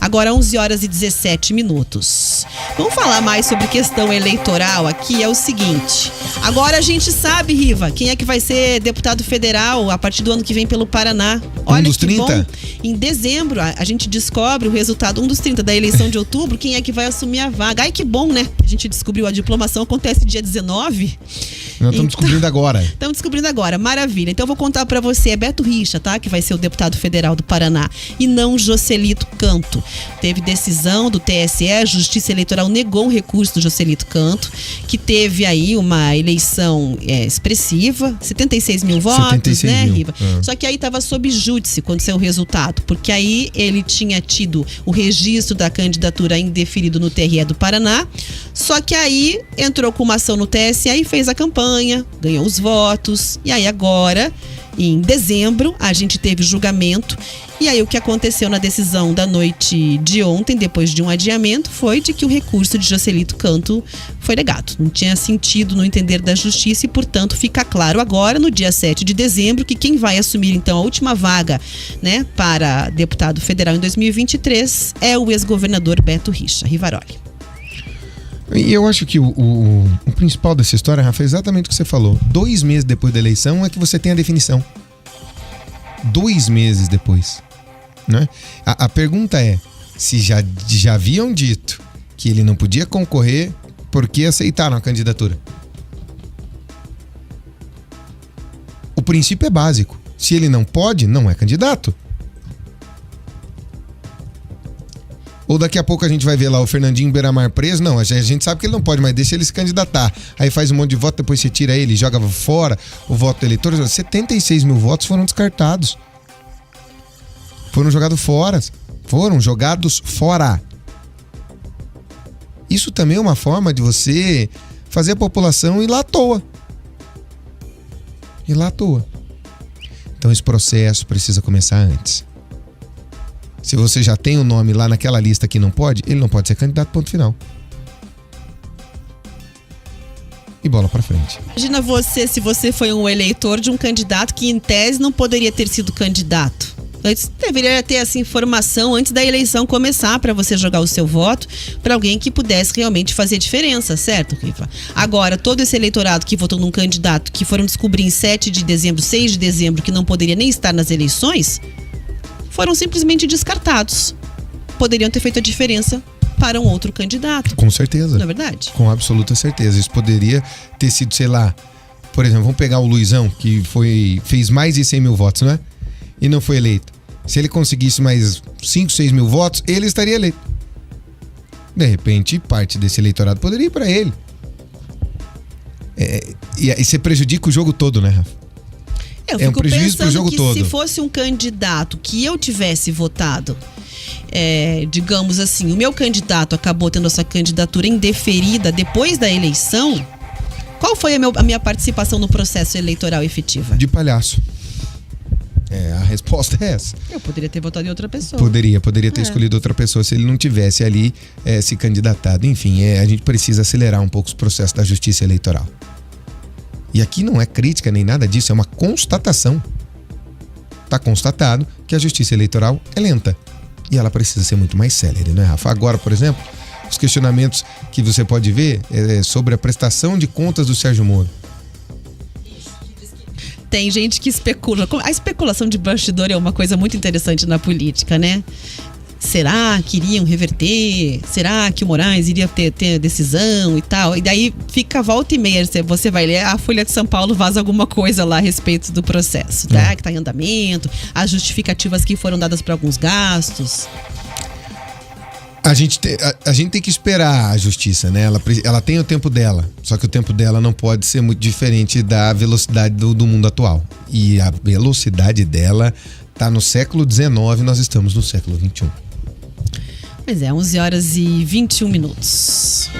Agora 11 horas e 17 minutos. Vamos falar mais sobre questão eleitoral aqui, é o seguinte. Agora a gente sabe, Riva, quem é que vai ser deputado federal a partir do ano que vem pelo Paraná. Olha dos que 30? bom. Em dezembro, a gente descobre o resultado, 1 dos 30 da eleição de outubro, quem é que vai assumir a vaga. Ai, que bom, né? A gente descobriu, a diplomação acontece dia 19. Nós estamos descobrindo agora. Estamos descobrindo agora, maravilha. Então eu vou contar pra você, é Beto Richa, tá? Que vai ser o deputado federal do Paraná. E não Joselito Canto. Teve decisão do TSE, Justiça Eleitoral negou um recurso do Joselito Canto, que teve aí uma eleição expressiva, 76 mil votos, 76 né, mil. Riva? Só que aí estava sob júdice quando saiu o resultado, porque aí ele tinha tido o registro da candidatura indeferido no TRE do Paraná, só que aí entrou com uma ação no TSE e fez a campanha, ganhou os votos, e aí agora, em dezembro, a gente teve julgamento. E aí o que aconteceu na decisão da noite de ontem, depois de um adiamento, foi de que o recurso de Joselito Canto foi negado. Não tinha sentido no entender da justiça e, portanto, fica claro agora, no dia 7 de dezembro, que quem vai assumir, então, a última vaga, né, para deputado federal em 2023 é o ex-governador Beto Richa. Rivaroli. E eu acho que o principal dessa história, Rafa, é exatamente o que você falou. 2 meses depois da eleição é que você tem a definição. 2 meses depois, né? A pergunta é, se já haviam dito que ele não podia concorrer, por que aceitaram a candidatura? O princípio é básico. Se ele não pode, não é candidato. Ou daqui a pouco a gente vai ver lá o Fernandinho Beiramar preso. Não, a gente sabe que ele não pode, mas deixa ele se candidatar. Aí faz um monte de voto, depois você tira ele, joga fora o voto do eleitor. 76 mil votos foram descartados. Foram jogados fora. Foram jogados fora. Isso também é uma forma de você fazer a população ir lá à toa. Ir lá à toa. Então esse processo precisa começar antes. Se você já tem o nome lá naquela lista que não pode, ele não pode ser candidato, ponto final. E bola pra frente. Imagina você, se você foi um eleitor de um candidato que em tese não poderia ter sido candidato. Você deveria ter essa informação antes da eleição começar para você jogar o seu voto para alguém que pudesse realmente fazer diferença, certo, Riva? Agora, todo esse eleitorado que votou num candidato que foram descobrir em 7 de dezembro, 6 de dezembro, que não poderia nem estar nas eleições, foram simplesmente descartados. Poderiam ter feito a diferença para um outro candidato. Com certeza. Não é verdade? Com absoluta certeza. Isso poderia ter sido, sei lá, por exemplo, vamos pegar o Luizão, que fez mais de 100 mil votos, né? E não foi eleito. Se ele conseguisse mais 5, 6 mil votos, ele estaria eleito. De repente, parte desse eleitorado poderia ir para ele. E você prejudica o jogo todo, né, Rafa? Eu fico um prejuízo pro jogo que todo. Se fosse um candidato que eu tivesse votado, digamos assim, o meu candidato acabou tendo essa candidatura indeferida depois da eleição, qual foi a minha participação no processo eleitoral efetiva? De palhaço. A resposta é essa. Eu poderia ter votado em outra pessoa. Poderia ter escolhido outra pessoa se ele não tivesse ali se candidatado. Enfim, a gente precisa acelerar um pouco os processos da justiça eleitoral. E aqui não é crítica nem nada disso, é uma constatação. Está constatado que a justiça eleitoral é lenta. E ela precisa ser muito mais célere, não é, Rafa? Agora, por exemplo, os questionamentos que você pode ver sobre a prestação de contas do Sérgio Moro. Tem gente que especula. A especulação de bastidor é uma coisa muito interessante na política, né? Será que iriam reverter? Será que o Moraes iria ter decisão e tal? E daí fica volta e meia. Você vai ler, a Folha de São Paulo vaza alguma coisa lá a respeito do processo, tá? Que tá em andamento, as justificativas que foram dadas para alguns gastos. A gente tem que esperar a justiça, né? Ela tem o tempo dela, só que o tempo dela não pode ser muito diferente da velocidade do mundo atual. E a velocidade dela tá no século XIX, nós estamos no século XXI. Pois é, 11 horas e 21 minutos.